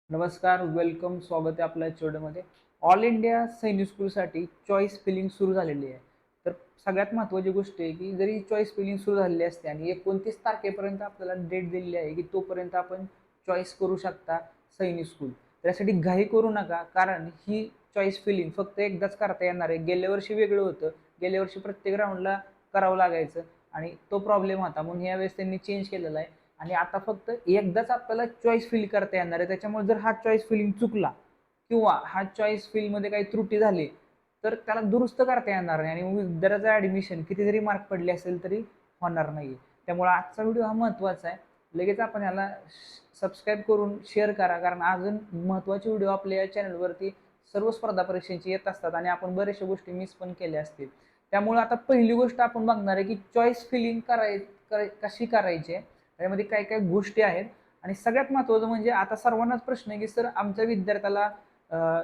नमस्कार, वेलकम. स्वागत आहे आपल्या एचओडीमध्ये. ऑल इंडिया सैनिक स्कूलसाठी चॉईस फिलिंग सुरू झालेली आहे. तर सगळ्यात महत्त्वाची गोष्ट आहे, की जरी चॉईस फिलिंग सुरू झालेली असते आणि 29 तारखेपर्यंत आपल्याला डेट दिलेली आहे, की तोपर्यंत आपण चॉईस करू शकता सैनिक स्कूल. त्यासाठी घाई करू नका, कारण ही चॉईस फिलिंग फक्त एकदाच करता येणार आहे. गेल्या वर्षी वेगळं होतं. गेल्या वर्षी प्रत्येक राऊंडला करावं लागायचं आणि तो प्रॉब्लेम होता. म्हणून यावेळेस त्यांनी चेंज केलेला आहे. आणि आता फक्त एकदाच आपल्याला चॉईस फिल करता येणार आहे. त्याच्यामुळे जर हा चॉईस फिलिंग चुकला किंवा हा चॉईस फिलमध्ये काही त्रुटी झाली, तर त्याला दुरुस्त करता येणार नाही आणि विद्यार्थ्याचं ॲडमिशन किती जरी मार्क पडले असेल तरी होणार नाही. त्यामुळे आजचा व्हिडिओ हा महत्त्वाचा आहे. लगेच आपण याला सबस्क्राईब करून शेअर करा, कारण अजून महत्त्वाचे व्हिडिओ आपल्या या चॅनलवरती सर्व स्पर्धा परीक्षांची येत असतात आणि आपण बऱ्याचशा गोष्टी मिस पण केल्या असतील. त्यामुळे आता पहिली गोष्ट आपण बघणार आहे, की चॉईस फिलिंग कशी करायची आहे. त्यामध्ये काय काय गोष्टी आहेत आणि सगळ्यात महत्त्वाचं म्हणजे आता सर्वांनाच प्रश्न आहे, की सर आमच्या विद्यार्थ्याला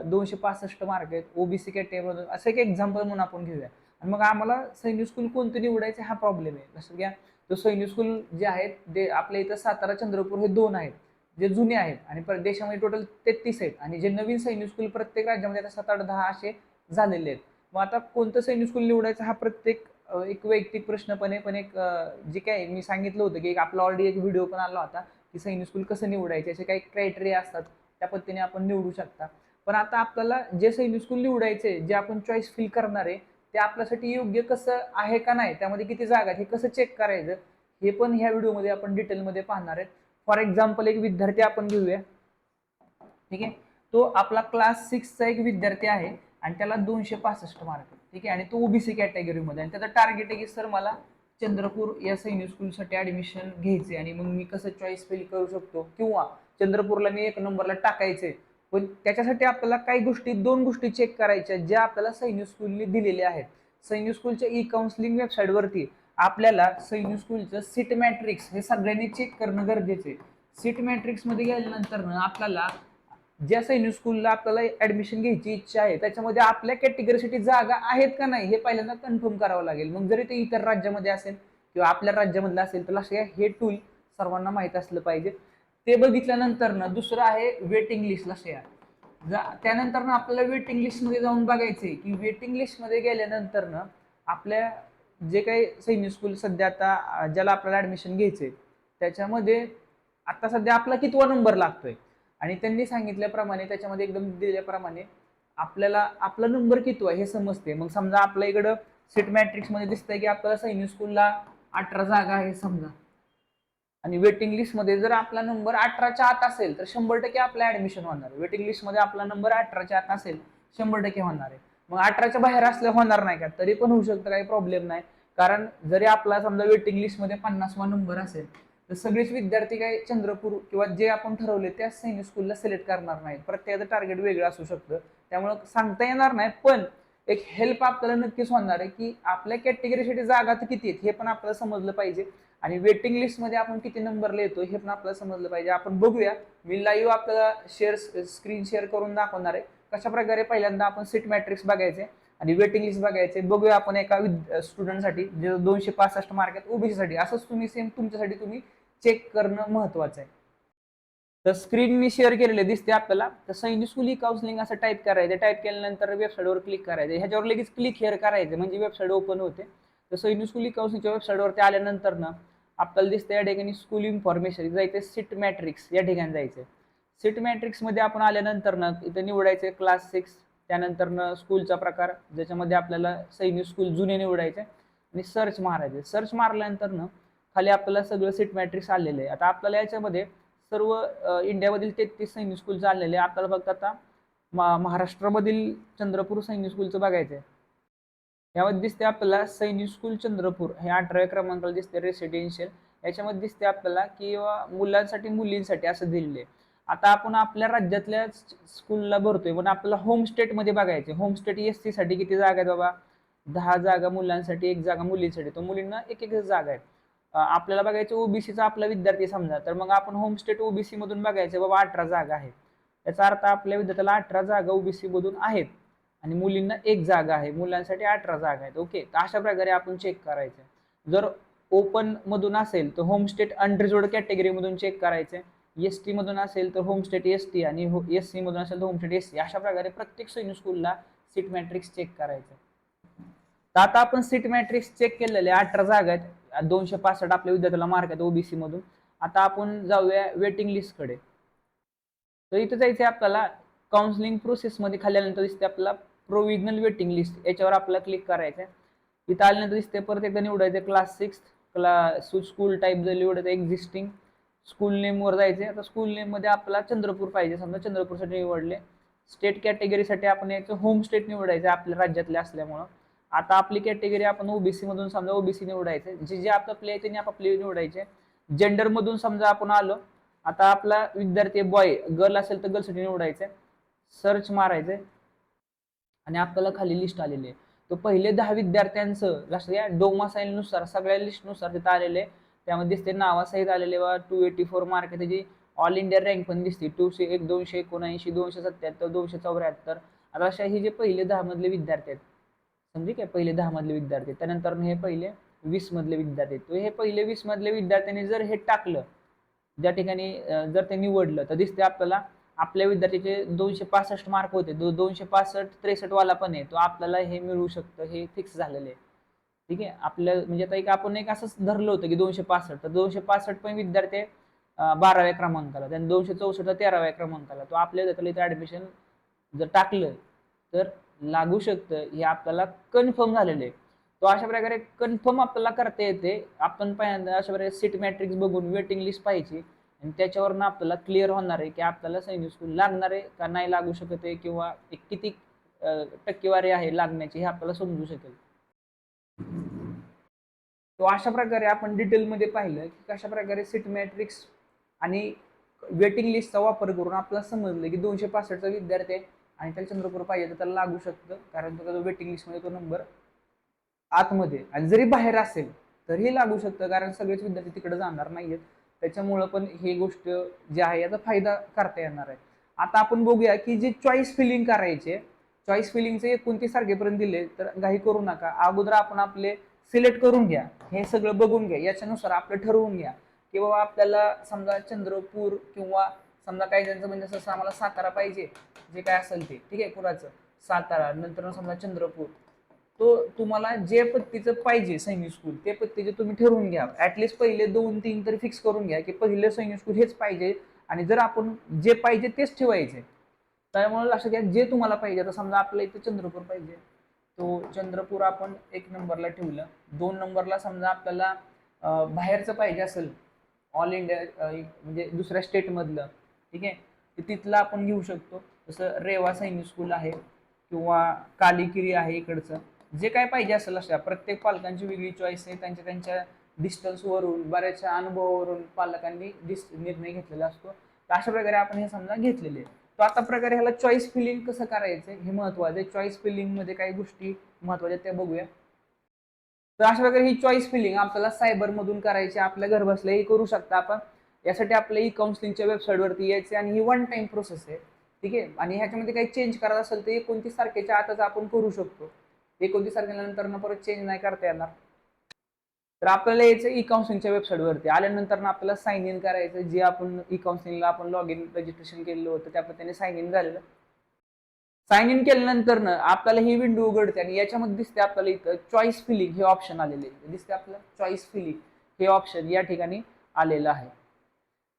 265 मार्क आहेत, ओबीसी कॅटेगरीमधून असं एक एक्झाम्पल म्हणून आपण घेऊया. आणि मग आम्हाला सैनिक स्कूल कोणतं निवडायचं हा प्रॉब्लेम आहे. जसं घ्या, तो सैनिक स्कूल जे आहेत ते आपल्या इथं सातारा, चंद्रपूर हे 2 आहेत, जे जुने आहेत आणि देशामध्ये टोटल 33 आहेत आणि जे नवीन सैनिक स्कूल प्रत्येक राज्यामध्ये आता 7, 8, 10 असे झालेले आहेत. मग आता कोणतं सैनिक स्कूल निवडायचं हा प्रत्येक एक वैयक्तिक प्रश्न पण आहे. पण एक जे काही मी सांगितलं होतं, की एक आपला ऑलरेडी एक व्हिडिओ पण आला होता, की सैनिक स्कूल कसं निवडायचे, असे काही क्रायटेरिया असतात, त्या पद्धतीने आपण निवडू शकता. पण आता आपल्याला जे सैनिक स्कूल निवडायचे, जे आपण चॉईस फिल करणार आहे, ते आपल्यासाठी योग्य कसं आहे का नाही, त्यामध्ये किती जागा आहेत, हे कसं चेक करायचं, हे पण ह्या व्हिडिओमध्ये आपण डिटेलमध्ये पाहणार आहेत. फॉर एक्झाम्पल एक विद्यार्थी आपण घेऊया. ठीक आहे. तो आपला क्लास 6चा एक विद्यार्थी आहे आणि त्याला 265 मार्क आहेत. ठीक आहे. आणि तो ओबीसी कॅटेगरीमध्ये आणि त्याचं टार्गेट आहे, की सर मला चंद्रपूर या सैनिक स्कूलसाठी ॲडमिशन घ्यायचे आणि मग मी कसं चॉईस फिल करू शकतो किंवा चंद्रपूरला मी 1 नंबरला टाकायचे. पण त्याच्यासाठी आपल्याला काही गोष्टी 2 गोष्टी चेक करायच्या, ज्या आपल्याला सैनिक स्कूलने दिलेल्या आहेत. सैनिक स्कूलच्या ई-काउन्सिलिंग वेबसाईटवरती आपल्याला सैनिक स्कूलचं सीट मॅट्रिक्स हे सगळ्यांनी चेक करणं गरजेचं आहे. सीट मॅट्रिक्समध्ये गेल्यानंतर आपल्याला ज्या सैनिक स्कूलला आपल्याला ॲडमिशन घ्यायची इच्छा आहे, त्याच्यामध्ये आपल्या कॅटेगरीसाठी जागा आहेत का नाही हे पहिल्यांदा कन्फर्म करावं लागेल. मग जरी ते इतर राज्यामध्ये असेल किंवा आपल्या राज्यामधलं असेल, तर लक्षात घ्या हे टूल सर्वांना माहीत असलं पाहिजे. ते बघितल्यानंतर दुसरं आहे वेटिंग लिस्ट. लक्षात घ्या, त्यानंतर आपल्याला वेटिंग लिस्टमध्ये जाऊन बघायचंय, की वेटिंग लिस्टमध्ये गेल्यानंतर आपल्या जे काही सैनिक स्कूल सध्या आता ज्याला आपल्याला ॲडमिशन घ्यायचंय, त्याच्यामध्ये आता सध्या आपला कितवा नंबर लागतोय आणि त्यांनी सांगितल्याप्रमाणे त्याच्यामध्ये एकदम दिल्याप्रमाणे आपल्याला आपला नंबर किती आहे हे समजते. मग समजा आपल्या इकडं सीट मॅट्रिक्समध्ये दिसतंय, की आपल्याला सैनिक स्कूलला 18 जागा आहे समजा आणि वेटिंग लिस्टमध्ये जर आपला नंबर 18च्या आत असेल तर 100% आपलं ॲडमिशन होणार आहे. वेटिंग लिस्टमध्ये आपला नंबर 18च्या आत असेल 100% होणार आहे. मग 18च्या बाहेर असल्या होणार नाही का, तरी पण होऊ शकतं, काही प्रॉब्लेम नाही. कारण जरी आपला समजा वेटिंग लिस्टमध्ये 50वा नंबर असेल तर सगळेच विद्यार्थी काही चंद्रपूर किंवा जे आपण ठरवले त्याच सैनिक स्कूलला सिलेक्ट करणार नाहीत. प्रत्येकाचं टार्गेट वेगळं असू शकतं, त्यामुळं सांगता येणार नाही. पण एक हेल्प आपल्याला नक्कीच होणार आहे, की आपल्या कॅटेगरीसाठी जागा तर किती आहेत हे पण आपल्याला समजलं पाहिजे आणि वेटिंग लिस्टमध्ये आपण किती नंबरला येतो हे पण आपल्याला समजलं पाहिजे. आपण बघूया, मी लाईव्ह आपल्याला स्क्रीन शेअर करून दाखवणार आहे कशा प्रकारे पहिल्यांदा आपण सीट मॅट्रिक्स बघायचे आणि वेटिंग लिस्ट बघायचे. बघूया आपण एका स्टुडंटसाठी जे 265 मार्क आहेत ओबीसीसाठी, असंच तुम्ही सेम तुमच्यासाठी तुम्ही चेक करणं महत्वाचं आहे. तर स्क्रीन मी शेअर केलेले दिसते आपल्याला. तर सैनिक स्कूल ई काउन्सिलिंग असं टाईप करायचं. टाईप केल्यानंतर वेबसाईटवर क्लिक करायचं. ह्याच्यावर लगेच क्लिक हेअर करायचं म्हणजे वेबसाईट ओपन होते. तर सैनिक स्कूल ई काउन्सिलिंगच्या वेबसाईटवरती आल्यानंतर आपल्याला दिसतं या ठिकाणी स्कूल इन्फॉर्मेशन जायचं, सीट मॅट्रिक्स या ठिकाणी जायचं. सीट मॅट्रिक्समध्ये आपण आल्यानंतर इथं निवडायचं क्लास 6, त्यानंतर स्कूलचा प्रकार ज्याच्यामध्ये आपल्याला सैनिक स्कूल जुने निवडायचे आणि सर्च मारायचे. सर्च मारल्यानंतर खाली आपल्याला सगळं सीट मॅट्रिक्स आलेलं आहे. आता आपल्याला याच्यामध्ये सर्व इंडियामधील 33 सैनिक स्कूल चाललेले आहे. आपल्याला फक्त आता महाराष्ट्रामधील चंद्रपूर सैनिक स्कूलचं बघायचं आहे. यामध्ये दिसते आपल्याला सैनिक स्कूल चंद्रपूर हे 18व्या क्रमांकाला दिसते रेसिडेन्शियल. याच्यामध्ये दिसते आपल्याला की मुलांसाठी मुलींसाठी असं दिलेलं आहे. आता आपण आपल्या राज्यातल्या स्कूलला भरतोय, पण आपल्याला होम स्टेटमध्ये बघायचे. होम स्टेट एससी साठी किती जागा आहेत बाबा? 10 जागा मुलांसाठी, 1 जागा मुलींसाठी. तर मुलींना एक जागा आहेत. आपल्याला बघायचं ओबीसीचा आपला विद्यार्थी समजा, तर मग आपण होम स्टेट ओबीसी मधून बघायचं बाबा 18 जागा आहेत. याचा अर्थ आपल्या विद्यार्थ्याला 18 जागा ओबीसी मधून आहेत आणि मुलींना 1 जागा आहे. मुलांसाठी 18 जागा आहेत. ओके, तर अशा प्रकारे आपण चेक करायचं. जर ओपन मधून असेल तर होम स्टेट अनरिझर्व्ड कॅटेगरी मधून चेक करायचे. ST मधून असेल तर होमस्टेट ST आणि SC मधून असेल तर होमस्टेट SC. अशा प्रकारे प्रत्येक सैनिक स्कूलला सीट मॅट्रिक्स चेक करायचं. तर आता आपण सीट मॅट्रिक्स चेक केलेले 18 जागा आहेत, 265 आपल्या विद्यार्थ्याला मार्क आहेत ओबीसी मधून. आता आपण जाऊया वेटिंग लिस्ट कडे. तर इथं जायचं आपल्याला काउन्सिलिंग प्रोसेस मध्ये. खाली आल्यानंतर दिसते आपल्याला प्रोव्हिजनल वेटिंग लिस्ट, याच्यावर आपल्याला क्लिक करायचं. इथं आल्यानंतर दिसते परत एकदा निवडायचं क्लास 6, क्लास स्कूल टाईप जर निवडायचं एक्झिस्टिंग, स्कूल नेम वर जायचे. आता स्कूल नेम मध्ये आपल्याला चंद्रपूर पाहिजे, समजा चंद्रपूरसाठी निवडले. स्टेट कॅटेगरीसाठी आपण याचं होम स्टेट निवडायचं आपल्या राज्यातले असल्यामुळं. आता आपली कॅटेगरी आपण ओबीसी मधून समजा ओबीसी निवडायचे, जे जे आपलं प्ले आहे त्यांनी आपापले निवडायचे. जेंडर मधून समजा आपण आलो, आता आपला विद्यार्थी बॉय, गर्ल असेल तर गर्लसाठी निवडायचे. सर्च मारायचे आणि आपल्याला खाली लिस्ट आलेली आहे. तो पहिले 10 विद्यार्थ्यांचं लक्षात घ्या, डोमासाईल नुसार सगळ्या लिस्ट नुसार तिथं आलेले. त्यामध्ये दिसते नावासहित आलेले वा 284 मार्क, त्याची ऑल इंडिया रँक पण दिसते 201, 279, 277, 274. आता अशा हे जे पहिले 10 मधले विद्यार्थी आहेत, समजे काय पहिले 10 मधले विद्यार्थी, त्यानंतर हे पहिले 20 मधले विद्यार्थी. तो हे पहिले 20 मधले विद्यार्थ्यांनी जर हे टाकलं ज्या ठिकाणी, जर ते निवडलं तर दिसते आपल्याला आपल्या विद्यार्थ्याचे 265 मार्क होते, 265 63 वाला पण आहे, तो आपल्याला हे मिळू शकतं, हे फिक्स झालेलं आहे. ठीक आहे. आपल्या म्हणजे आता एक आपण एक असंच धरलं होतं की 265, तर 265 पण विद्यार्थी 12व्या क्रमांकाला, त्याने 264 13व्या क्रमांकाला, तो आपल्या विद्यार्थ्याला इथे ऍडमिशन जर टाकलं तर लागू शकतं, हे आपल्याला कन्फर्म झालेलं आहे. तो अशा प्रकारे कन्फर्म आपल्याला करता येते. आपण पहिल्यांदा अशा प्रकारे सीट मॅट्रिक्स बघून वेटिंग लिस्ट पाहिजे आणि त्याच्यावरनं आपल्याला क्लिअर होणार आहे की आपल्याला सैनिक स्कूल लागणार आहे का नाही लागू शकत आहे, किंवा किती टक्केवारी आहे लागण्याची, हे आपल्याला समजू शकेल. तो अशा प्रकारे आपण डिटेलमध्ये पाहिलं की कशा प्रकारे सीट मॅट्रिक्स आणि वेटिंग लिस्टचा वापर करून आपल्याला समजलं की 265चा विद्यार्थी आहे आणि त्याला चंद्रपूर पाहिजे तर त्याला लागू शकतं, कारण तो वेटिंग लिस्टमध्ये तो नंबर आतमध्ये, आणि जरी बाहेर असेल तरीही लागू शकतं, कारण सगळेच विद्यार्थी तिकडे जाणार नाहीयेत. त्याच्यामुळं पण ही गोष्ट जी आहे याचा फायदा करता येणार आहे. आता आपण बघूया की जे चॉईस फिलिंग करायचे, चॉईस फिलिंगचे 29 तारखेपर्यंत दिले, तर घाई करू नका. अगोदर आपण आपले सिलेक्ट करून घ्या, हे सगळं बघून घ्या, याच्यानुसार आपलं ठरवून घ्या की बाबा आपल्याला समजा चंद्रपूर, किंवा समजा काही जणांचं म्हणजे असं आम्हाला सातारा पाहिजे, जे काय असेल ते ठीक आहे, पुराचं सातारा, नंतर समजा चंद्रपूर. तो तुम्हाला जे पत्तीचं पाहिजे सैनिक स्कूल, ते पत्तीचे तुम्ही ठरवून घ्या. ऍटलिस्ट पहिले 2-3 तरी फिक्स करून घ्या की पहिले सैनिक स्कूल हेच पाहिजे, आणि जर आपण जे पाहिजे तेच ठेवायचे. त्यामुळे लक्षात घ्या जे तुम्हाला पाहिजे. आता समजा आपल्याला इथं चंद्रपूर पाहिजे, तो चंद्रपूर आपण 1 नंबरला ठेवलं. 2 नंबरला समजा आपल्याला बाहेरचं पाहिजे असेल, ऑल इंडिया म्हणजे दुसऱ्या स्टेट मधलं, ठीक आहे, तर तिथलं आपण घेऊ शकतो. जसं रेवा सैनिक स्कूल आहे किंवा कालीकिरी आहे इकडचं. जे काय पाहिजे असेल, अशा प्रत्येक पालकांची वेगळी चॉईस आहे, त्यांच्या त्यांच्या डिस्टन्सवरून, बऱ्याचशा अनुभवावरून पालकांनी निर्णय घेतलेला असतो. तर अशा प्रकारे आपण हे समजा घेतलेले आहे. तर आता प्रकारे ह्याला चॉईस फिलिंग कसं करायचं हे महत्वाचं आहे. चॉईस फिलिंग मध्ये काही गोष्टी महत्वाच्या त्या बघूया. तर अशा प्रकारे ही चॉईस फिलिंग आपल्याला सायबर मधून करायची, आपल्या घर बसल्याही करू शकता आपण. यासाठी आपल्या ई काउन्सिलिंगच्या वेबसाईटवरती यायचे, आणि ही वन टाइम प्रोसेस आहे. ठीक आहे. आणि ह्याच्यामध्ये काही चेंज करायचं असेल तर 29 तारखेच्या आतच आपण करू शकतो. 29 तारखेनंतर परत चेंज नाही करता येणार. तर आपल्याला यायचं ई काउन्सिलिंगच्या वेबसाईटवरती आल्यानंतर आपल्याला साइन इन करायचं, जे आपण ई काउन्सिलिंगला आपण लॉग इन रजिस्ट्रेशन केलेलं होतं त्या पद्धतीने साइन इन झालेलं. साइन इन केल्यानंतर ना आपल्याला ही विंडो उघडते, आणि याच्यामध्ये दिसते आपल्याला इथं चॉईस फिलिंग हे ऑप्शन आलेले दिसते. आपल्याला चॉईस फिलिंग हे ऑप्शन या ठिकाणी आलेलं आहे.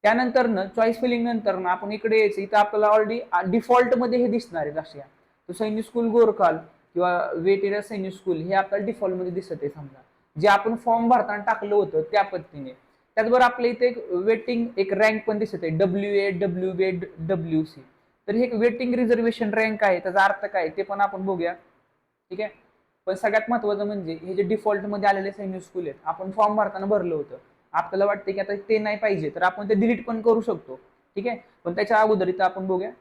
त्यानंतर ना चॉईस फिलिंग नंतर ना आपण इकडे यायचं. इथं आपल्याला ऑलरेडी डिफॉल्ट मध्ये हे दिसणार आहे. लक्षात घ्या, तो सैनिक स्कूल गोरखाल किंवा वेटेरिया सैनिक स्कूल हे आपल्याला डिफॉल्ट मध्ये दिसत आहे. समजा जे आपण फॉर्म भरताना टाकलं होतं त्या पद्धतीने. त्याचबरोबर आपल्या इथे एक वेटिंग एक रँक पण दिसत आहे, WA WB WC. तर हे एक वेटिंग रिझर्वेशन रँक आहे, त्याचा अर्थ काय ते पण आपण बघूया. ठीक आहे. पण सगळ्यात महत्वाचं म्हणजे हे जे डिफॉल्ट मध्ये आलेले सैनिक स्कूल आहेत, आपण फॉर्म भरताना भरलं होतं, आपल्याला वाटतं की आता ते नाही पाहिजे तर आपण ते डिलीट पण करू शकतो. ठीक आहे. पण त्याच्या अगोदर इथं आपण बघूया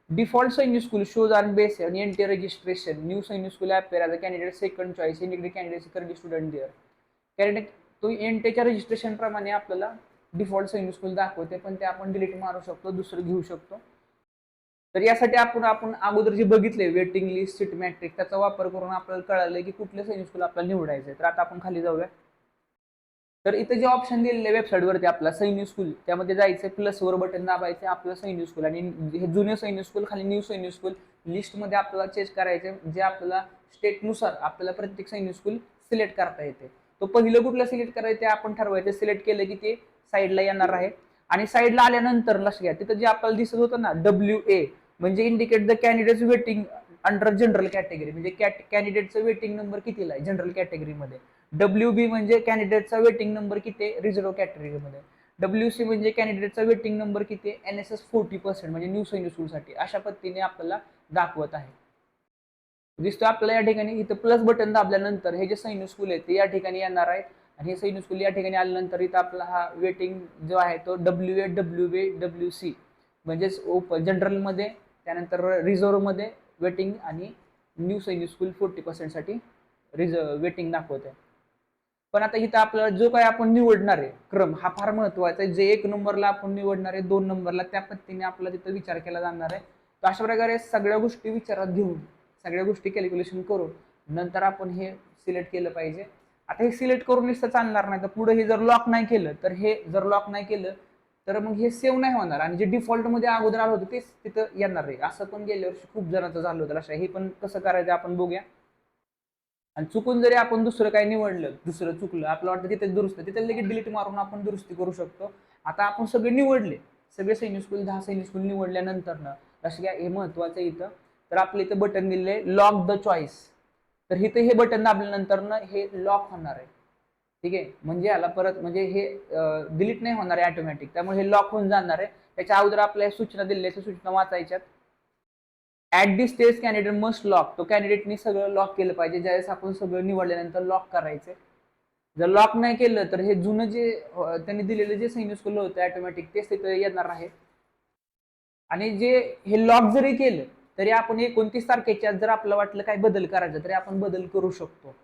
default Sainik school shows on base आणि NT registration new Sainik school appear as a candidate second choice in degree candidate current student there. Candidate तो एनटीच्या रजिस्ट्रेशन प्रमाणे आपल्याला डिफॉल्ट सैनिक स्कूल दाखवते, पण ते आपण डिलीट मारू शकतो, दुसरं घेऊ शकतो. तर यासाठी आपण अगोदर जे बघितले वेटिंग लिस्ट सीट मॅट्रिक्स, त्याचा वापर करून आपल्याला कळालं की कुठलं सैनिक स्कूल आपल्याला निवडायचं. तर आता आपण खाली जाऊया. तर इथं जे ऑप्शन दिलेले वेबसाईटवरती आपला सैनिक स्कूल, त्यामध्ये जायचं, प्लसवर बटन दाबायचं, आपलं सैनिक स्कूल आणि हे जुने सैनिक स्कूल खाली न्यू सैनिक स्कूल लिस्टमध्ये आपल्याला चेक करायचे, जे आपल्याला स्टेटनुसार आपल्याला प्रत्येक सैनिक स्कूल सिलेक्ट करता येते. तो पहिलं कुठलं सिलेक्ट करायचं ते आपण ठरवायचं. सिलेक्ट केलं की ते साईडला येणार आहे आणि साईडला आल्यानंतर लक्ष घ्या, तिथं जे आपल्याला दिसत होतं ना WA म्हणजे indicate the candidates waiting under general category, म्हणजे कॅन्डिडेटचं वेटिंग नंबर कितीला आहे जनरल कॅटेगरीमध्ये. WB म्हणजे कॅन्डिडेटचा वेटिंग नंबर किती आहे रिझर्व्ह कॅटेगरीमध्ये. WC म्हणजे कॅन्डिडेटचा वेटिंग नंबर किती आहे NSS 40% म्हणजे न्यू सैनिक स्कूलसाठी. अशा पद्धतीने आपल्याला दाखवत आहे. दिसतो आपल्याला या ठिकाणी. इथं प्लस बटन दाबल्यानंतर हे जे सैनिक स्कूल आहे ते या ठिकाणी येणार आहे आणि हे सैनिक स्कूल या ठिकाणी आल्यानंतर इथं आपला हा वेटिंग जो आहे तो WA WB WC म्हणजेच जनरलमध्ये, त्यानंतर रिझर्व्हमध्ये वेटिंग आणि न्यू सैनिक स्कूल 40% साठी वेटिंग दाखवत आहे. पण आता इथं आपल्याला जो काही आपण निवडणार आहे क्रम हा फार महत्वाचा आहे. जे 1 नंबरला आपण निवडणार आहे 2 नंबरला त्या पद्धतीने आपला तिथं विचार केला जाणार आहे. तर अशा प्रकारे सगळ्या गोष्टी विचारात घेऊन, सगळ्या गोष्टी कॅल्क्युलेशन करून नंतर आपण हे सिलेक्ट केलं पाहिजे. आता हे सिलेक्ट करून नुसतं चालणार नाही, तर पुढे हे जर लॉक नाही केलं तर हे जर लॉक नाही केलं तर मग हे सेव्ह नाही होणार आणि जे डिफॉल्टमध्ये अगोदर आलं होतं तेच तिथं येणार आहे. असं पण गेल्या वर्षी खूप जणांचं झालं होतं. लक्षात हे पण कसं करायचं आपण बघूया. आणि चुकून जरी आपण दुसरं काही निवडलं, दुसरं चुकलं, आपलं वाटतं तिथे दुरुस्त, तिथे लगेच डिलीट मारून आपण दुरुस्ती करू शकतो. आता आपण सगळे निवडले, सगळे सैनिक स्कूल 10 सैनिक स्कूल निवडल्यानंतर ना लक्षात घ्या हे महत्वाचं आहे इथं. तर आपलं इथं बटन दिले लॉक द चॉईस. तर इथं हे बटन दाबल्यानंतर ना हे लॉक होणार आहे. ठीक आहे, म्हणजे याला परत म्हणजे हे डिलीट नाही होणार आहे ऑटोमॅटिक, त्यामुळे हे लॉक होऊन जाणार आहे. त्याच्या अगोदर आपल्या सूचना दिलेल्या सूचना वाचायच्यात. At this stage candidate must lock. तो कॅन्डिडेटनी सगळं लॉक केलं पाहिजे. ज्यावेळेस आपण सगळं निवडल्यानंतर लॉक करायचं. जर लॉक नाही केलं तर हे जुनं जे त्यांनी दिलेलं जे सैनिक स्कूल होतं ऑटोमॅटिक तेच तिथे येणार आहे. आणि जे हे लॉक जरी केलं तरी आपण 29 तारखेच्या जर आपलं वाटलं काय बदल करायचा तरी आपण बदल करू शकतो.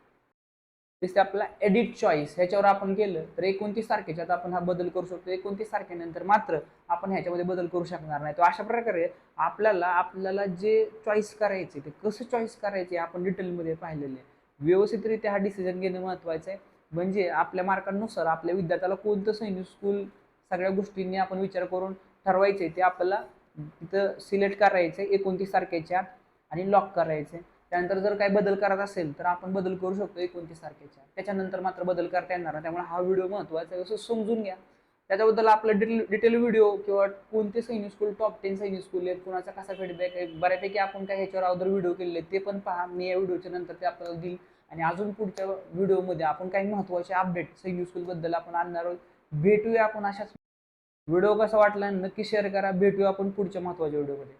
दिसते आपला एडिट चॉईस, ह्याच्यावर आपण केलं तर 29 तारखेच्या आपण हा बदल करू शकतो. 29 तारखेनंतर मात्र आपण ह्याच्यामध्ये बदल करू शकणार नाही. तर अशा प्रकारे आपल्याला जे चॉईस करायचे ते कसं चॉईस करायचे आपण डिटेलमध्ये पाहिलेले. व्यवस्थितरित्या हा डिसिजन घेणं महत्वाचं आहे. म्हणजे आपल्या मार्कांनुसार आपल्या विद्यार्थ्याला कोणतं सैनिक स्कूल सगळ्या गोष्टींनी आपण विचार करून ठरवायचे ते आपल्याला तिथं सिलेक्ट करायचे 29 तारखेच्या आणि लॉक करायचे. त्यानंतर जर काही बदल करायचा असेल तर आपण बदल करू शकतो 29 तारखेच्या. त्याच्यानंतर मात्र बदल करता येणार नाही. त्यामुळे हा व्हिडिओ महत्वाचा आहे असं समजून घ्या. त्याच्याबद्दल आपलं डिटेल व्हिडिओ किंवा कोणते सैनिक स्कूल टॉप 10 सैनिक स्कूल आहेत, कुणाचा कसा फीडबॅक आहे, बऱ्यापैकी आपण काय ह्याच्यावर अगोदर व्हिडिओ केलेले ते पण पहा. मी या व्हिडिओच्या नंतर ते आपल्याला देईल आणि अजून पुढच्या व्हिडिओमध्ये आपण काही महत्वाचे अपडेट सैनिक स्कूल बद्दल आपण आणणार आहोत. भेटूया आपण अशाच. व्हिडिओ कसा वाटला नक्की शेअर करा. भेटूया आपण पुढच्या महत्वाच्या व्हिडिओमध्ये.